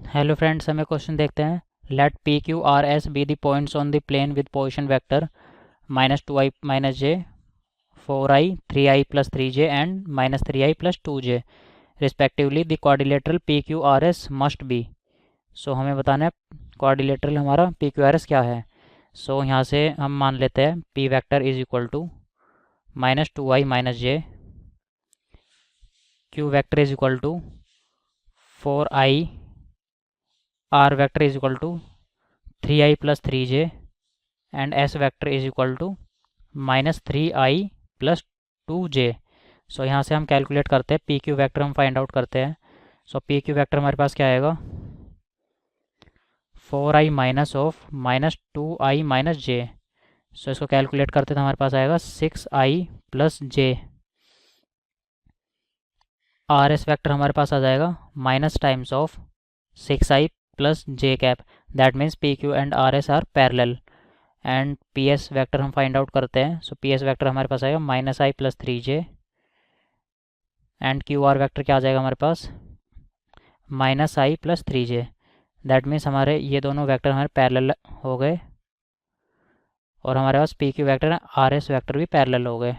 Hello friends, हमें question देखते हैं। Let P Q R S be the points on the plane with position vector -2i -j, 4i, 3i plus 3j and -3i plus 2j respectively the quadrilateral P Q R S must be. So हमें बताना है quadrilateral हमारा P Q R S क्या है। सो यहाँ से हम मान लेते हैं P vector is equal to -2i -j, Q vector is equal to 4i, r vector is equal to 3i plus 3j and s vector is equal to -3i plus 2j। So यहाँ से हम calculate करते हैं P Q vector, हम find out करते हैं। सो P Q vector हमारे पास क्या आएगा, 4i minus of -2i -j। सो इसको कैलकुलेट करते तो हमारे पास आएगा 6i plus j। Are S vector हमारे पास आ जाएगा minus times of 6i plus j cap, that means P Q and R S R parallel. And P S vector हम find out करते हैं। सो पी एस वैक्टर हमारे पास आएगा -i plus 3j and Q R vector क्या आ जाएगा हमारे पास, -i plus 3j। That means हमारे ये दोनों वैक्टर हमारे पैरेलल हो गए और हमारे पास P Q vector R S vector भी पैरेलल हो गए।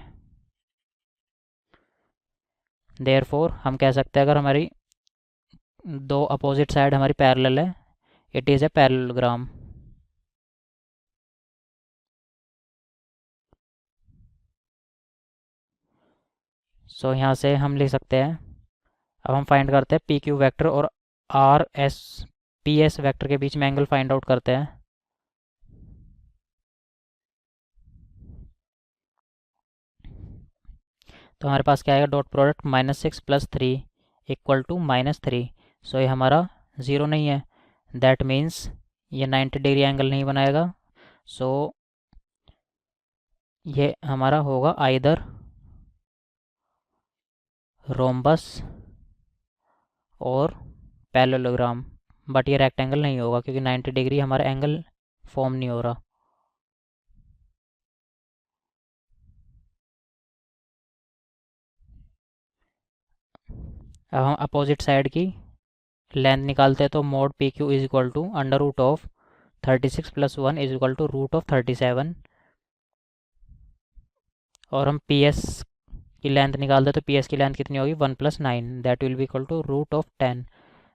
देयरफॉर हम कह सकते हैं अगर हमारी दो अपोजिट साइड हमारी पैरेलल है, इट इज़ ए पैरेललोग्राम। सो यहाँ से हम लिख सकते हैं, अब हम फाइंड करते हैं पी क्यू वैक्टर और R S P S vector के बीच में एंगल फाइंड आउट करते हैं। तो हमारे पास क्या आएगा, डॉट प्रोडक्ट -6 + 3 इक्वल टू -3। सो ये हमारा ज़ीरो नहीं है, दैट मीन्स ये 90 डिग्री एंगल नहीं बनाएगा। सो ये हमारा होगा आइदर रोम्बस और पैरेललोग्राम, बट ये रेक्टेंगल नहीं होगा क्योंकि 90 डिग्री हमारा एंगल फॉर्म नहीं हो रहा। अब हम अपोजिट साइड की लेंथ निकालते हैं। तो mod P Q is equal to √36 + 1 is equal to √37। और हम पी एस की लेंथ निकालते हैं तो पी एस की लेंथ कितनी होगी, 1 + 9, that will be equal to √10।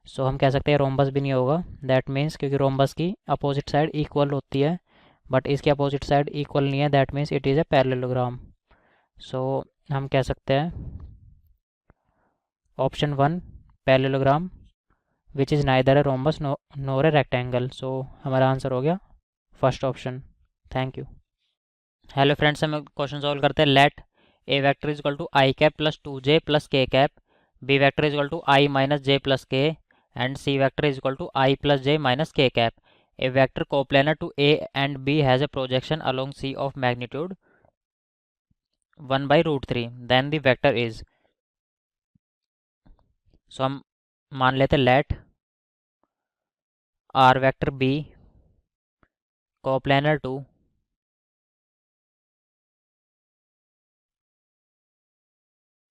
So हम कह सकते हैं रोम्बस भी नहीं होगा, दैट मीन्स क्योंकि रोम्बस की अपोजिट साइड इक्वल होती है बट इसकी अपोजिट साइड इक्वल नहीं है, that means it is a parallelogram. So हम कह सकते हैं option 1 parallelogram which is neither a rhombus nor a rectangle. So हमारा आंसर हो गया first option. Thank you. Hello friends, हम क्वेश्चन सॉल्व करते हैं। Let a vector is equal to i cap plus 2j plus k cap, b vector is equal to i minus j plus k and c vector is equal to i plus j minus k cap. A vector coplanar to a and b has a projection along c of magnitude 1/√3, then the vector is. So हम मान लेते let r vector b coplanar to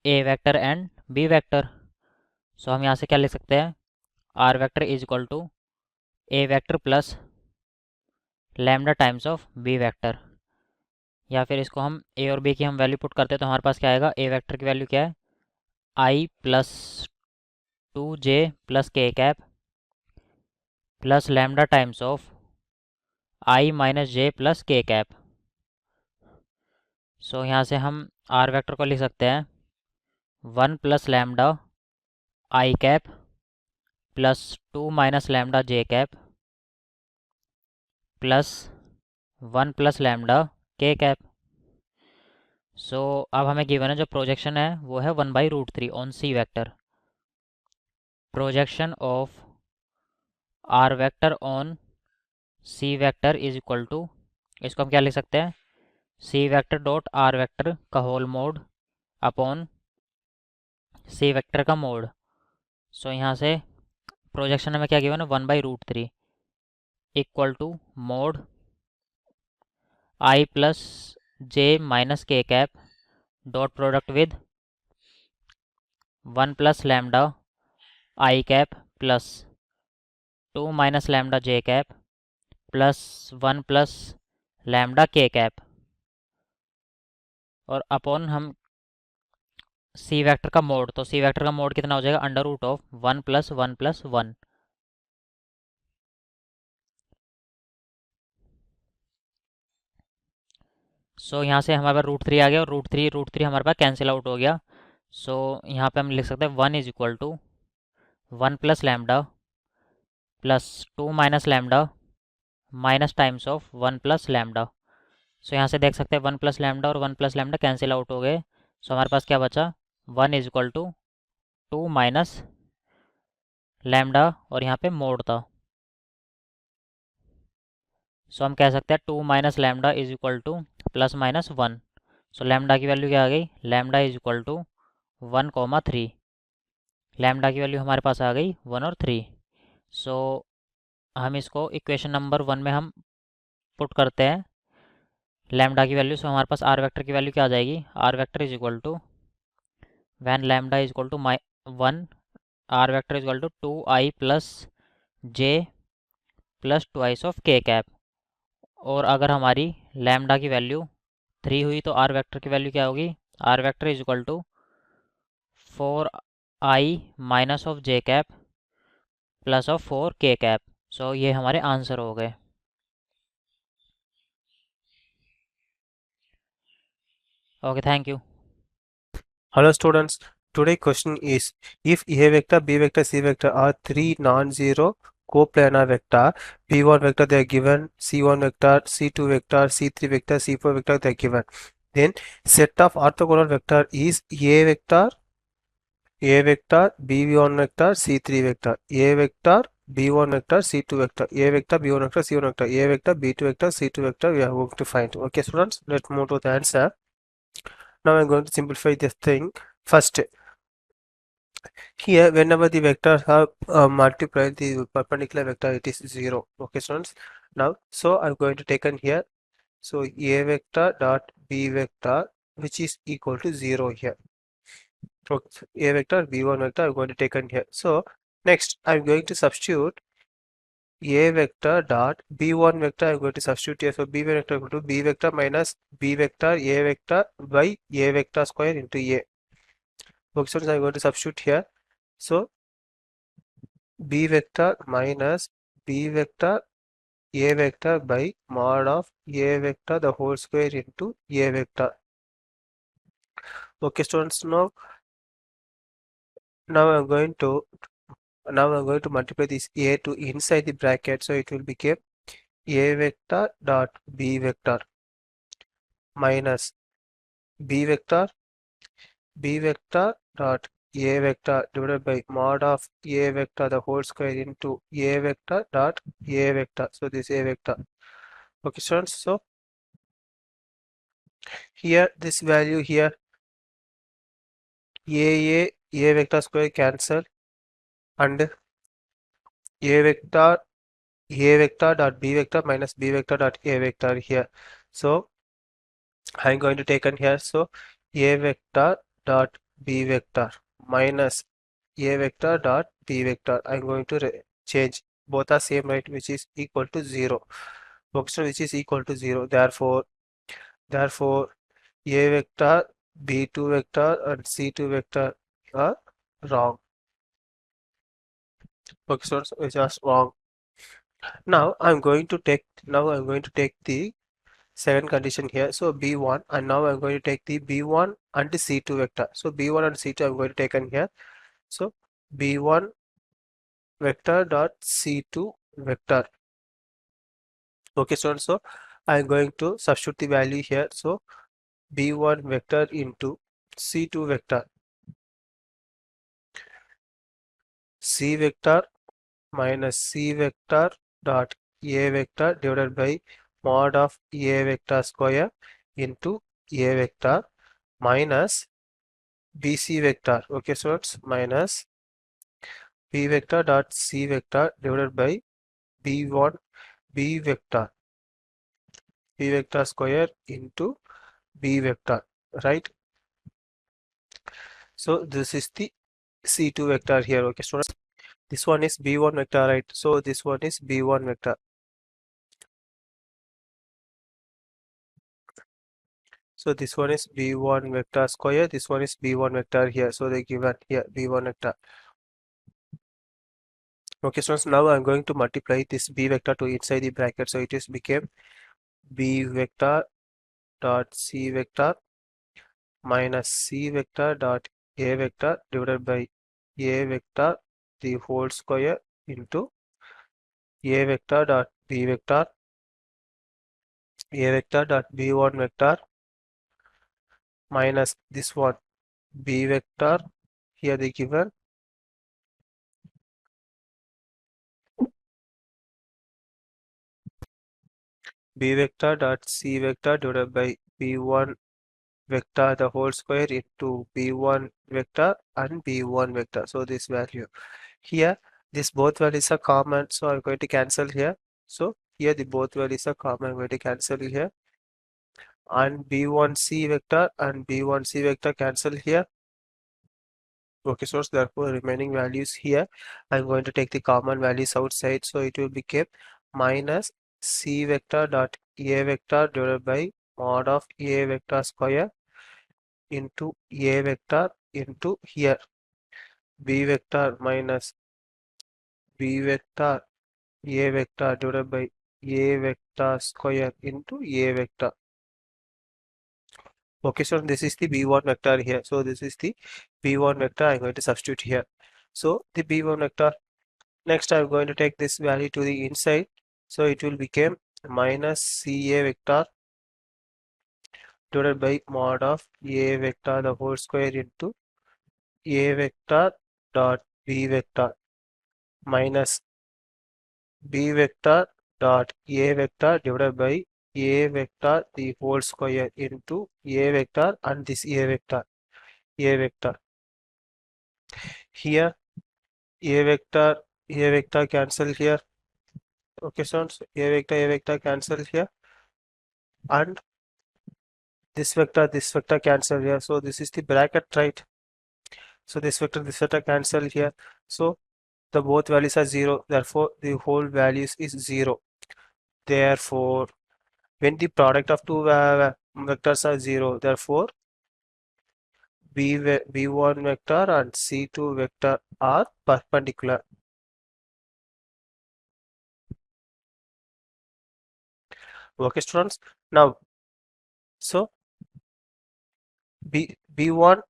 a vector and b vector. So हम यहाँ से क्या लिख सकते हैं, r vector is equal to a vector plus lambda times of b vector. या फिर इसको हम ए और बी की हम वैल्यू पुट करते हैं तो हमारे पास क्या आएगा, ए वेक्टर की वैल्यू क्या है, आई plus 2j plus k cap plus lambda times of I minus J plus k cap. सो यहाँ से हम आर वेक्टर को लिख सकते हैं 1 plus lambda i cap plus 2 minus lambda j cap plus 1 plus lambda के कैप। सो अब हमें गिवन है जो प्रोजेक्शन है वो है 1/√3 on c vector. Projection of r vector on c vector is equal to, इसको हम क्या लिख सकते हैं, c vector dot r vector का whole mod upon c vector का मोड। सो यहाँ से प्रोजेक्शन हमें क्या गिवन है, 1/√3 equal to mod i plus j minus k cap dot product with 1 plus lambda i cap plus 2 minus lambda j cap plus 1 plus lambda के cap, और upon हम सी vector का mode, तो सी वेक्टर का mode कितना हो जाएगा, under root of 1 plus 1 plus 1। So यहाँ से हमारे पास रूट थ्री आ गया, और रूट थ्री हमारे पास कैंसिल आउट हो गया। सो यहाँ पे हम लिख सकते हैं 1 is equal to 1 plus lambda plus 2 minus lambda minus times of 1 plus lambda. So यहाँ से देख सकते हैं 1 प्लस लैम्डा और 1 प्लस लैम्डा कैंसिल आउट हो गए। सो हमारे पास क्या बचा, 1 is equal to 2 minus lambda, और यहाँ पे मोड था। सो हम कह सकते हैं 2 minus lambda is equal to plus minus 1। So lambda की वैल्यू क्या आ गई, lambda is equal to 1,3। Lambda की वैल्यू हमारे पास आ गई 1 और 3। सो हम इसको इक्वेशन नंबर 1 में हम पुट करते हैं लैम्डा की वैल्यू। सो हमारे पास आर वेक्टर की वैल्यू क्या आ जाएगी, R vector is equal to when lambda is equal to 1, R vector is equal to 2i plus J plus twice of K cap. और अगर हमारी लैम्डा की वैल्यू 3 हुई तो आर वेक्टर की वैल्यू क्या होगी, R vector is equal to 4i minus of J cap plus of 4 K cap. So ये हमारे आंसर हो गए। Okay, thank you. Hello students, today question is if A vector, B vector, C vector are three non-zero coplanar vector, P1 vector they are given, C1 vector, C2 vector, C3 vector, C4 vector they are given. Then set of orthogonal vector is A vector, B1 vector, C3 vector, A vector, B1 vector, C2 vector, A vector, B1 vector, C1 vector, A vector, B2 vector, C2 vector we are going to find. Okay students, let's move to the answer. Now I'm going to simplify this thing. First, here whenever the vectors are multiplied the perpendicular vector it is 0. Okay students, now so I'm going to take in here, so A vector dot B vector which is equal to 0 here. Okay, so A vector B1 vector I'm going to take in here. So next I'm going to substitute A vector dot B1 vector I'm going to substitute here. So B vector equal to B vector minus B vector A vector by A vector square into A. Okay students, I'm going to substitute here. So B vector minus B vector A vector by mod of A vector the whole square into A vector. Okay students, now I'm going to multiply this A to inside the bracket, so it will become A vector dot B vector minus B vector dot A vector divided by mod of A vector the whole square into A vector dot A vector. So this A vector. Okay students, so here this value here A vector square cancel, and A vector dot B vector minus B vector dot A vector here. So I'm going to take in here, so A vector dot B vector minus A vector dot B vector. I'm going to change, both are same, right, which is equal to 0. Okay, which is equal to 0. Therefore A vector, B2 vector and C2 vector are wrong. Okay, so it's just wrong. Now I'm going to take the second condition here. So B1, and now I'm going to take the B1 and the C2 vector. So B1 and C2 I'm going to take in here. So B1 vector dot C2 vector. Okay, so I'm going to substitute the value here. So B1 vector into C2 vector. C vector minus C vector dot A vector divided by mod of A vector square into A vector minus BC vector. Okay, so it's minus B vector dot C vector divided by B1 B vector square into B vector, right? So this is the C2 vector here. Okay, students, this one is b1 vector, right? So this one is b1 vector. So this one is b1 vector square, this one is b1 vector here, so they given here b1 vector. Okay, so now I'm going to multiply this b vector to inside the bracket, so it is became b vector dot c vector minus c vector dot a vector divided by a vector the whole square into a vector dot b vector, a vector dot b1 vector minus this one b vector, here they given b vector dot c vector divided by b1 vector the whole square into b1 vector and b1 vector. So this value here, this both values are common, so I'm going to cancel here. So here the both values are common, I'm going to cancel here, and b1c vector and b1c vector cancel here. Okay, so therefore remaining values here, I'm going to take the common values outside, so it will become minus c vector dot a vector divided by mod of a vector square into a vector into here b vector minus b vector a vector divided by a vector square into a vector. Okay, so this is the b1 vector here, so this is the b1 vector, I'm going to substitute here. So the b1 vector, next I'm going to take this value to the inside, so it will become minus ca vector divided by mod of a vector the whole square into a vector dot b vector minus b vector dot a vector divided by a vector the whole square into a vector and this a vector here, a vector cancel here. Okay, so a vector cancel here, and this vector cancel here, so this is the bracket, right? So this vector cancel here, so the both values are 0, therefore the whole values is 0. Therefore when the product of two vectors are 0, therefore b1 vector and c2 vector are perpendicular. Okay, students, now so b1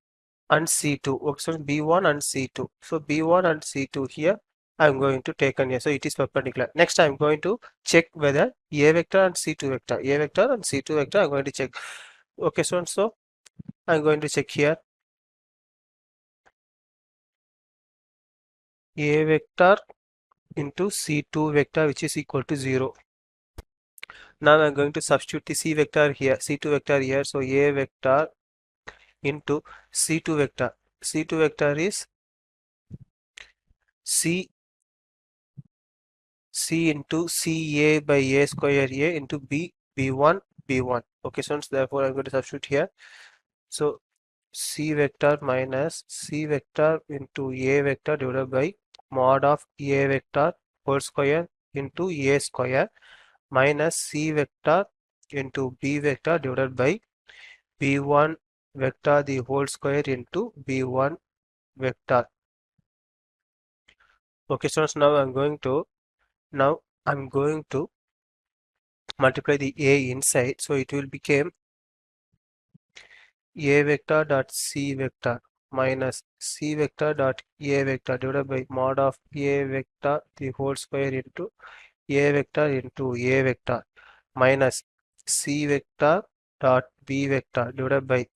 and c2, okay, so b1 and c2, so b1 and c2 here I'm going to take on here, so it is perpendicular. Next I'm going to check whether a vector and c2 vector, a vector and c2 vector I'm going to check. Okay, so I'm going to check here a vector into c2 vector, which is equal to 0. Now I'm going to substitute the c vector here, c2 vector here, so a vector into c2 vector, c2 vector is c into ca by a square a into b1 b1. Okay, so therefore I'm going to substitute here, so c vector minus c vector into a vector divided by mod of a vector whole square into a square minus c vector into b vector divided by b1 vector the whole square into b1 vector. Okay, so now I'm going to multiply the a inside, so it will become a vector dot c vector minus c vector dot a vector divided by mod of a vector the whole square into a vector into a vector minus c vector dot b vector divided by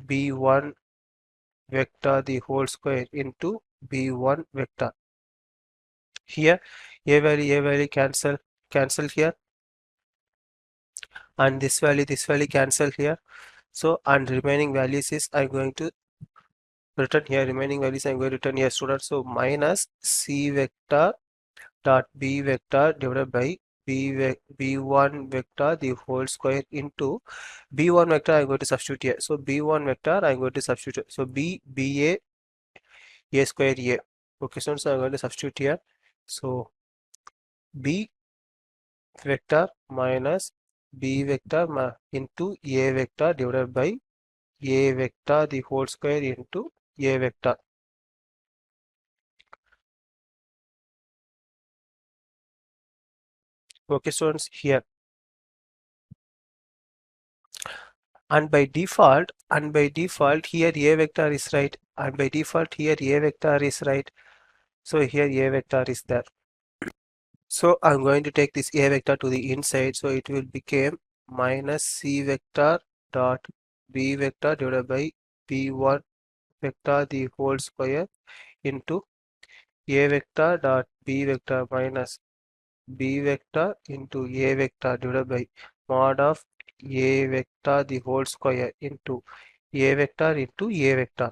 b1 vector the whole square into b1 vector. Here a value cancel here, and this value cancel here, so and remaining values is I'm going to return here, remaining values I'm going to return here, students. So minus c vector dot b vector divided by b1 vector the whole square into b1 vector I'm going to substitute here, so b1 vector I'm going to substitute, so b a square a, Okay, so I'm going to substitute here. So b vector minus b vector into a vector divided by a vector the whole square into a vector. Okay, students, here and by default here a vector is right, and by default here a vector is right, so here a vector is there. So I'm going to take this a vector to the inside, so it will become minus c vector dot b vector divided by b1 vector the whole square into a vector dot b vector minus b vector into a vector divided by mod of a vector the whole square into a vector into a vector.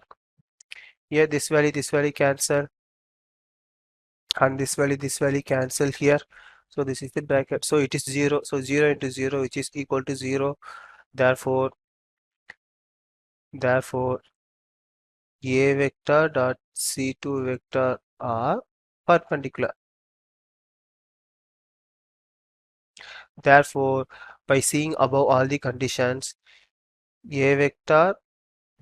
Here this value cancel, and this value cancel here, so this is the bracket, so it is 0, so 0 into 0 which is equal to 0. Therefore a vector dot c2 vector are perpendicular. Therefore, by seeing above all the conditions, a vector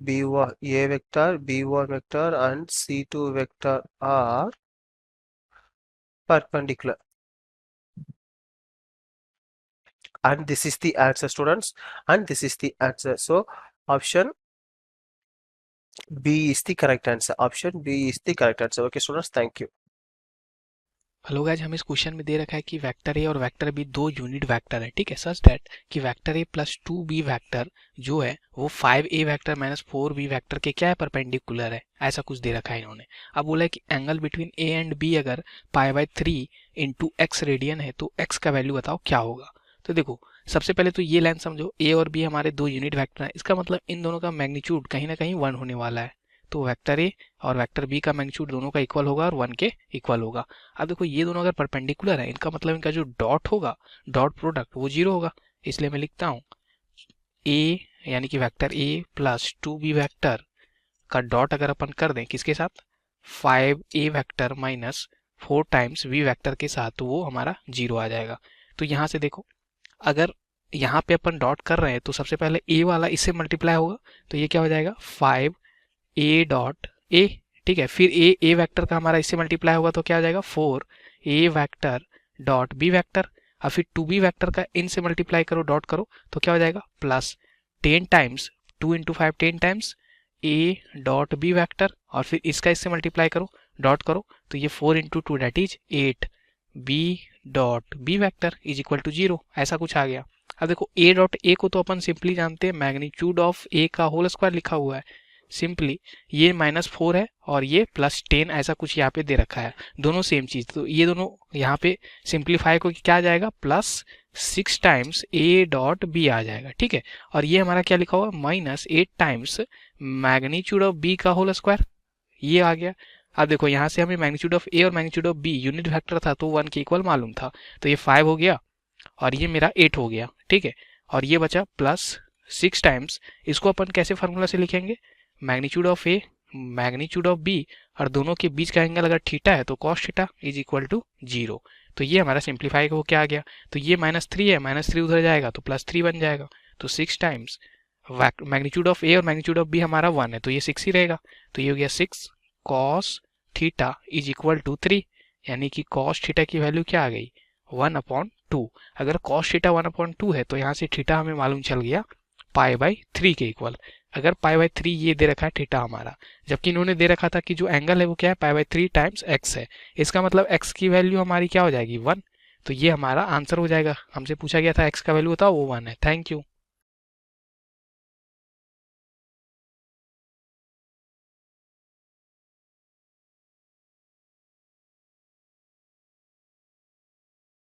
b1 vector and c2 vector are perpendicular, and this is the answer, students, and this is the answer. So option B is the correct answer. Option B is the correct answer. Okay, students, thank you. Hello guys, हमें इस question में दे रखा है कि vector A और vector B दो unit vector है, ठीक है, सच दैट कि vector A plus 2b vector जो है वो 5a vector minus 4b vector के क्या है, परपेंडिकुलर है, ऐसा कुछ दे रखा है इन्होंने। अब बोला है कि angle between A and B अगर π/3 इंटू एक्स रेडियन है तो एक्स का वैल्यू बताओ क्या होगा। तो देखो सबसे पहले तो ये लाइन समझो, ए और बी हमारे दो यूनिट वेक्टर हैं, इसका मतलब इन दोनों का मैग्नीट्यूड कहीं ना कहीं 1 होने वाला है, तो वेक्टर ए और वेक्टर बी का मैग्नीट्यूड दोनों का इक्वल होगा और 1 के इक्वल होगा। अब देखो ये दोनों अगर परपेंडिकुलर है, इनका मतलब इनका जो डॉट होगा, डॉट प्रोडक्ट, वो 0 होगा। इसलिए मैं लिखता हूँ ए यानी कि vector A plus 2b vector का डॉट अगर अपन कर दें किसके साथ, 5a vector minus 4 times b vector के साथ, तो वो हमारा 0 आ जाएगा। तो यहाँ से देखो अगर यहाँ पे अपन डॉट कर रहे हैं तो सबसे पहले a वाला इससे मल्टीप्लाई होगा, तो ये क्या हो जाएगा 5a डॉट a, ठीक है, फिर ए वेक्टर का हमारा इससे मल्टीप्लाई होगा तो क्या हो जाएगा 4a vector dot b vector, और फिर 2b वेक्टर का इन से मल्टीप्लाई करो, डॉट करो, तो क्या हो जाएगा plus 10 times 2 into 5 10 times a dot b vector, और फिर इसका इससे मल्टीप्लाई करो, डॉट करो, तो ये 4 into 2 that is 8 b dot b vector is equal to 0, ऐसा कुछ आ गया। अब देखो a डॉट a को तो अपन सिंपली जानते हैं, मैग्नीट्यूड ऑफ a का होल स्क्वायर लिखा हुआ है, सिंपली ये -4 है और ये +10, ऐसा कुछ यहाँ पे दे रखा है, दोनों सेम चीज, तो ये दोनों यहाँ पे सिंप्लीफाई को क्या आ जाएगा +6 टाइम्स a डॉट b आ जाएगा, ठीक है, और ये हमारा क्या लिखा हुआ -8 टाइम्स मैग्नीट्यूड ऑफ b का होल स्क्वायर, ये आ गया। अब देखो यहाँ से हमें मैग्नीट्यूड ऑफ a और magnitude of b unit vector था तो 1 के इक्वल मालूम था, तो ये 5 हो गया और ये मेरा 8 हो गया, ठीक है, और ये बचा +6 टाइम्स, इसको अपन कैसे फार्मूला से लिखेंगे, magnitude of A magnitude of B, और दोनों के बीच का एंगल अगर थीटा है तो cos theta is equal to 0, तो ये हमारा सिंप्लीफाई हो क्या आ गया, तो ये -3 है, -3 उधर जाएगा तो +3 बन जाएगा, तो 6 टाइम्स मैग्नीट्यूड ऑफ ए और मैग्नीट्यूड ऑफ बी हमारा 1 है तो ये 6 ही रहेगा, तो ये हो गया 6 cos theta is equal to 3, यानी कि कॉस थीटा की वैल्यू क्या आ गई 1/2। अगर कॉस थीटा 1/2 है तो यहाँ से थीटा हमें मालूम चल गया π/3 के इक्वल। अगर π/3 ये दे रखा है थीटा हमारा, जबकि इन्होंने दे रखा था कि जो एंगल है वो क्या है π/3 टाइम्स x है, इसका मतलब x की वैल्यू हमारी क्या हो जाएगी 1, तो ये हमारा आंसर हो जाएगा। हमसे पूछा गया था x का वैल्यू बताओ, वो 1 है। Thank you.